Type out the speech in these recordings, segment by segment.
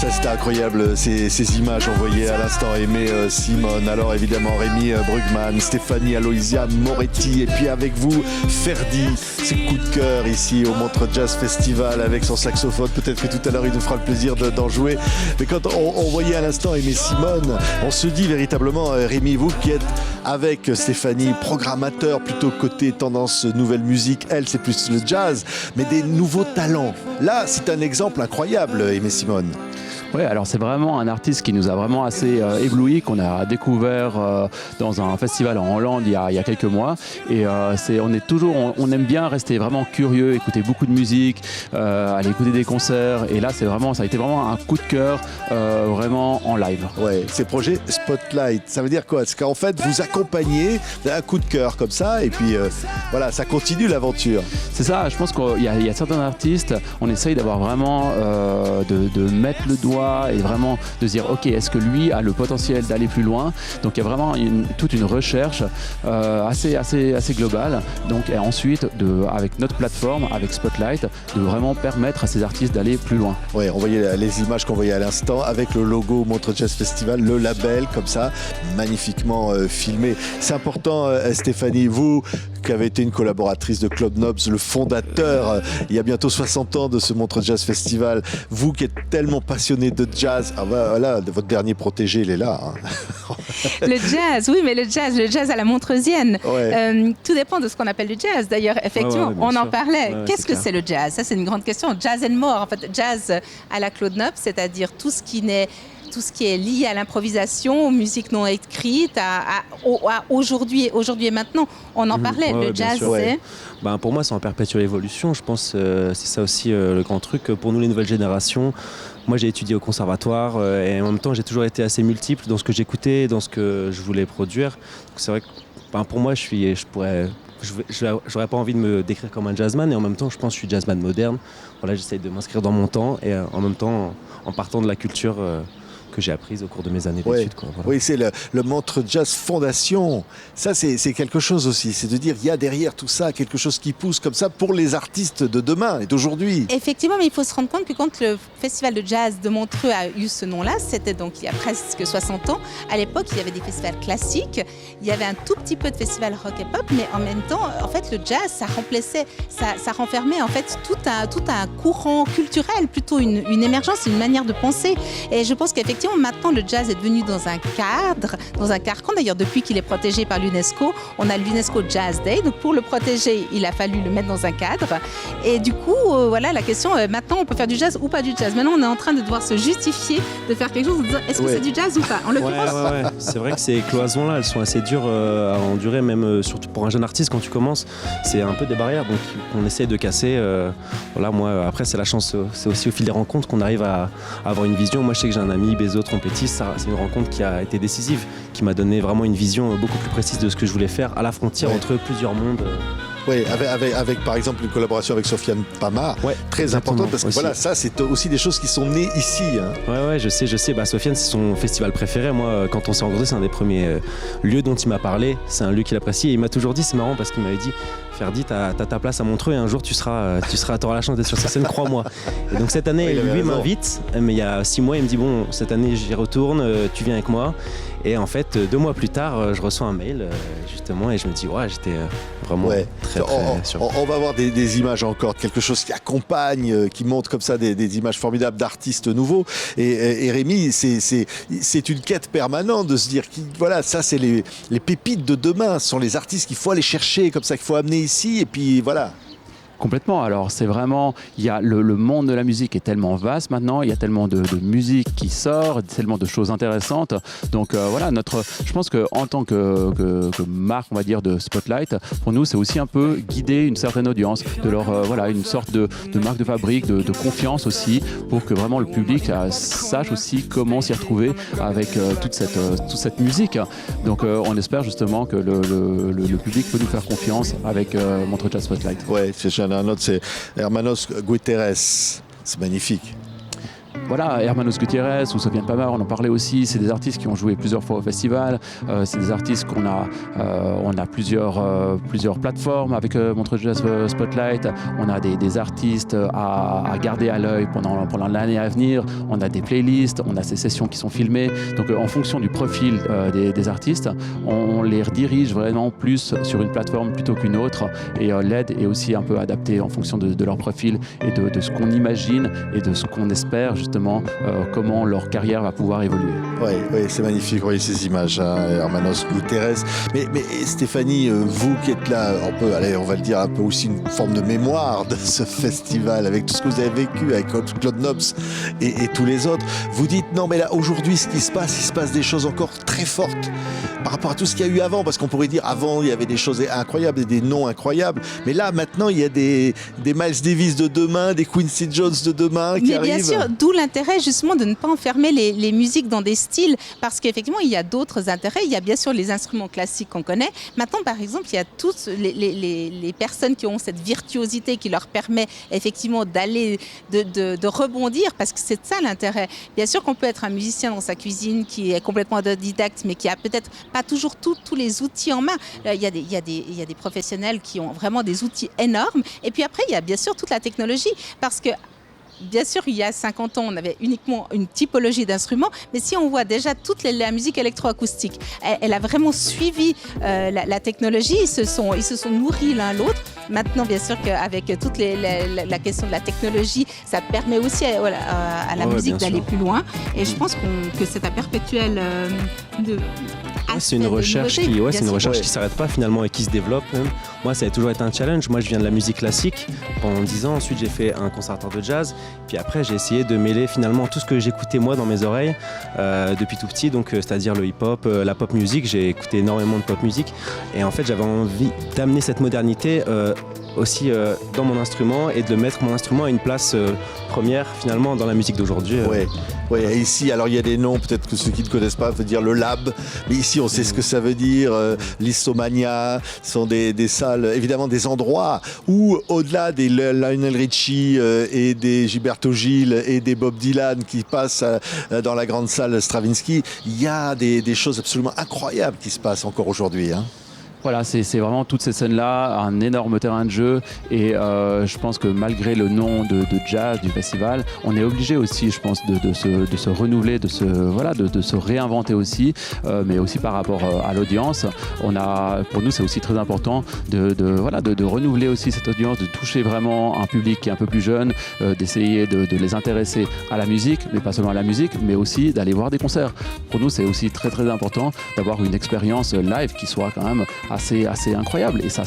Ça c'était incroyable, ces images envoyées à l'instant. Aimé Simone, alors évidemment Rémi Brugman, Stéphanie Aloysia Moretti, et puis avec vous Ferdi, ses coups de cœur ici au Montreux Jazz Festival avec son saxophone. Peut-être que tout à l'heure il nous fera le plaisir d'en jouer. Mais quand on voyait à l'instant Aimé Simone, on se dit véritablement, Rémi, vous qui êtes avec Stéphanie, programmateur plutôt côté tendance nouvelle musique, elle c'est plus le jazz, mais des nouveaux talents. Là c'est un exemple incroyable, Aimé Simone. Oui, alors c'est vraiment un artiste qui nous a vraiment assez ébloui, qu'on a découvert dans un festival en Hollande il y a quelques mois. Et on aime bien rester vraiment curieux, écouter beaucoup de musique, aller écouter des concerts. Et là, ça a été vraiment un coup de cœur, vraiment en live. Ouais, ces projets Spotlight, ça veut dire quoi? C'est qu'en fait, vous accompagnez un coup de cœur comme ça, et puis voilà, ça continue l'aventure. C'est ça, je pense qu'il y a certains artistes, on essaye d'avoir vraiment de mettre le doigt et vraiment de se dire ok, est-ce que lui a le potentiel d'aller plus loin. Donc il y a vraiment toute une recherche assez globale. Donc, et ensuite avec notre plateforme, avec Spotlight, de vraiment permettre à ces artistes d'aller plus loin. Oui, on voyait les images qu'on voyait à l'instant avec le logo Montreux Jazz Festival, le label comme ça, magnifiquement filmé. C'est important, Stéphanie, vous qui avez été une collaboratrice de Claude Nobs, le fondateur il y a bientôt 60 ans de ce Montreux Jazz Festival, vous qui êtes tellement passionné de jazz, voilà, votre dernier protégé il est là. Hein. Le jazz, oui, mais le jazz à la montreusienne. Ouais. Tout dépend de ce qu'on appelle le jazz. D'ailleurs, effectivement, on en parlait. Qu'est-ce que c'est le jazz? Ça, c'est une grande question. Jazz and more. En fait, jazz à la Claude Nobs, c'est-à-dire tout ce qui est lié à l'improvisation, aux musiques non écrites, à aujourd'hui et maintenant. On en parlait. Le jazz, c'est... Pour moi, c'est en perpétuelle évolution. Je pense que c'est ça aussi le grand truc. Pour nous, les nouvelles générations, moi, j'ai étudié au conservatoire et en même temps, j'ai toujours été assez multiple dans ce que j'écoutais, dans ce que je voulais produire. Donc, c'est vrai que pour moi, j'aurais pas envie de me décrire comme un jazzman, et en même temps, je pense que je suis jazzman moderne. Voilà, j'essaye de m'inscrire dans mon temps et en même temps, en partant de la culture que j'ai apprise au cours de mes années d'études. Voilà. Oui, c'est le Montreux Jazz Fondation. Ça, c'est quelque chose aussi. C'est de dire, il y a derrière tout ça quelque chose qui pousse comme ça pour les artistes de demain et d'aujourd'hui. Effectivement, mais il faut se rendre compte que quand le Festival de Jazz de Montreux a eu ce nom-là, c'était donc il y a presque 60 ans. À l'époque, il y avait des festivals classiques. Il y avait un tout petit peu de festivals rock et pop, mais en même temps, en fait, le jazz, ça renfermait en fait tout un courant culturel, plutôt une émergence, une manière de penser. Et je pense qu'effectivement, maintenant, le jazz est devenu dans un carcan. D'ailleurs, depuis qu'il est protégé par l'UNESCO, on a l'UNESCO Jazz Day. Donc, pour le protéger, il a fallu le mettre dans un cadre. Et du coup, voilà la question. Maintenant, on peut faire du jazz ou pas du jazz. Maintenant, on est en train de devoir se justifier de faire quelque chose en disant est-ce que c'est du jazz ou pas? En l'occurrence, c'est vrai que ces cloisons-là, elles sont assez dures à endurer, même surtout pour un jeune artiste quand tu commences. C'est un peu des barrières, donc on essaye de casser. Voilà, moi, après, c'est la chance. C'est aussi au fil des rencontres qu'on arrive à avoir une vision. Moi, je sais que j'ai un ami, Bézo, trompettiste, c'est une rencontre qui a été décisive, qui m'a donné vraiment une vision beaucoup plus précise de ce que je voulais faire à la frontière entre plusieurs mondes. Oui, avec par exemple une collaboration avec Sofiane Pamar, très importante parce que voilà, ça c'est aussi des choses qui sont nées ici. Hein. Ouais, je sais. Sofiane, c'est son festival préféré. Moi, quand on s'est rencontrés, c'est un des premiers lieux dont il m'a parlé. C'est un lieu qu'il apprécie et il m'a toujours dit, c'est marrant parce qu'il m'avait dit, Ferdi, t'as ta place à Montreux et un jour t'auras la chance d'être sur sa scène, crois-moi. Et donc cette année, lui m'invite, mais il y a 6 mois, il me dit bon, cette année j'y retourne, tu viens avec moi. Et en fait, 2 mois plus tard, je reçois un mail justement et je me dis j'étais vraiment très surpris. On va voir des images encore, quelque chose qui accompagne, qui montre comme ça des images formidables d'artistes nouveaux. Et Rémi, c'est une quête permanente de se dire voilà, ça c'est les pépites de demain, ce sont les artistes qu'il faut aller chercher, comme ça qu'il faut amener ici, et puis voilà. Complètement. Alors c'est vraiment, il y a le monde de la musique est tellement vaste maintenant, il y a tellement de musique qui sort, tellement de choses intéressantes. Donc voilà, je pense que en tant que marque, on va dire, de Spotlight, pour nous c'est aussi un peu guider une certaine audience, de leur une sorte de marque de fabrique, de confiance aussi, pour que vraiment le public sache aussi comment s'y retrouver avec toute cette musique. Donc on espère justement que le public peut nous faire confiance avec Montreux Jazz Spotlight. Ouais, c'est un autre, c'est Hermanos Guterres. C'est magnifique. voilà, Hermanos Gutiérrez ou Sofiane Pamar, on en parlait aussi. C'est des artistes qui ont joué plusieurs fois au festival. C'est des artistes on a plusieurs plateformes avec Montreux Jazz Spotlight. On a des artistes à garder à l'œil pendant l'année à venir. On a des playlists, on a ces sessions qui sont filmées. Donc en fonction du profil des artistes, on les redirige vraiment plus sur une plateforme plutôt qu'une autre. Et l'aide est aussi un peu adaptée en fonction de leur profil et de ce qu'on imagine et de ce qu'on espère justement comment leur carrière va pouvoir évoluer. Oui, c'est magnifique, voyez ces images, hein, Hermanos Gutiérrez. Mais Stéphanie, vous qui êtes là, on va le dire un peu aussi une forme de mémoire de ce festival, avec tout ce que vous avez vécu avec Claude Nobs et tous les autres, vous dites non mais là aujourd'hui il se passe des choses encore très fortes par rapport à tout ce qu'il y a eu avant, parce qu'on pourrait dire avant il y avait des choses incroyables et des noms incroyables, mais là maintenant il y a des Miles Davis de demain, des Quincy Jones de demain qui arrivent. Mais bien sûr, d'où l'intérêt justement de ne pas enfermer les musiques dans des styles, parce qu'effectivement il y a d'autres intérêts. Il y a bien sûr les instruments classiques qu'on connaît. Maintenant par exemple il y a toutes les personnes qui ont cette virtuosité qui leur permet effectivement d'aller, de rebondir, parce que c'est ça l'intérêt. Bien sûr qu'on peut être un musicien dans sa cuisine qui est complètement autodidacte, mais qui a peut-être pas toujours tous les outils en main. Il y a des professionnels qui ont vraiment des outils énormes. Et puis après, il y a bien sûr toute la technologie, parce que bien sûr, il y a 50 ans, on avait uniquement une typologie d'instruments, mais si on voit déjà toute la musique électroacoustique, elle a vraiment suivi la technologie, ils se sont nourris l'un l'autre. Maintenant, bien sûr, qu'avec toute la question de la technologie, ça permet aussi à la musique d'aller plus loin. Et je pense que c'est un perpétuel c'est une recherche qui ne s'arrête pas finalement et qui se développe même. Moi, ça a toujours été un challenge. Moi, je viens de la musique classique pendant 10 ans. Ensuite, j'ai fait un conservatoire de jazz. Puis après, j'ai essayé de mêler finalement tout ce que j'écoutais moi dans mes oreilles depuis tout petit. Donc, c'est-à-dire le hip-hop, la pop music. J'ai écouté énormément de pop music. Et en fait, j'avais envie d'amener cette modernité aussi dans mon instrument et de mettre mon instrument à une place première finalement dans la musique d'aujourd'hui. Oui, et ici, alors il y a des noms, peut-être que ceux qui ne connaissent pas veulent dire le Lab, mais ici on sait ce que ça veut dire, l'Hissomania, ce sont des salles, évidemment des endroits où au-delà des Lionel Richie et des Gilberto Gil et des Bob Dylan qui passent dans la grande salle Stravinsky, il y a des choses absolument incroyables qui se passent encore aujourd'hui, hein. Voilà, c'est vraiment toutes ces scènes-là, un énorme terrain de jeu, et je pense que malgré le nom de jazz du festival, on est obligé aussi, je pense, de se renouveler, de se réinventer aussi, mais aussi par rapport à l'audience. Pour nous, c'est aussi très important de renouveler aussi cette audience, de toucher vraiment un public qui est un peu plus jeune, d'essayer de les intéresser à la musique, mais pas seulement à la musique, mais aussi d'aller voir des concerts. Pour nous, c'est aussi très très important d'avoir une expérience live qui soit quand même assez incroyable, et ça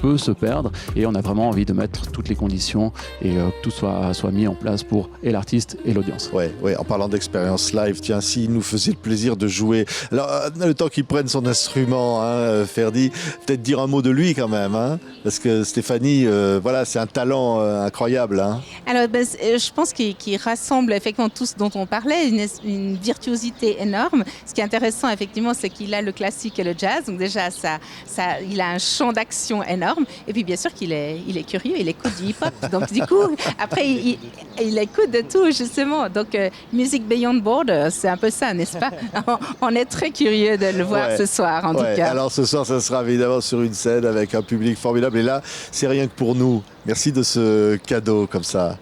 peut se perdre, et on a vraiment envie de mettre toutes les conditions et que tout soit mis en place pour et l'artiste et l'audience. Ouais, en parlant d'expérience live, tiens, s'il nous faisait le plaisir de jouer, alors le temps qu'il prenne son instrument, hein, Ferdi, peut-être dire un mot de lui quand même, hein, parce que Stéphanie, c'est un talent incroyable, hein. Alors je pense qu'il rassemble effectivement tout ce dont on parlait, une virtuosité énorme. Ce qui est intéressant effectivement, c'est qu'il a le classique et le jazz, donc déjà il a un champ d'action énorme, et puis bien sûr qu'il est curieux, il écoute du hip-hop, donc du coup après il écoute de tout justement, donc Music Beyond Borders, c'est un peu ça, n'est-ce pas? On est très curieux de le voir ce soir en tout cas. Alors ce soir ça sera évidemment sur une scène avec un public formidable, et là c'est rien que pour nous. Merci de ce cadeau comme ça.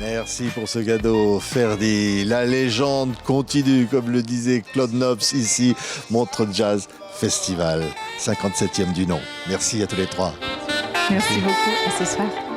Merci pour ce cadeau, Ferdi. La légende continue, comme le disait Claude Nobs ici, Montreux Jazz Festival, 57e du nom. Merci à tous les trois. Merci beaucoup. À ce soir.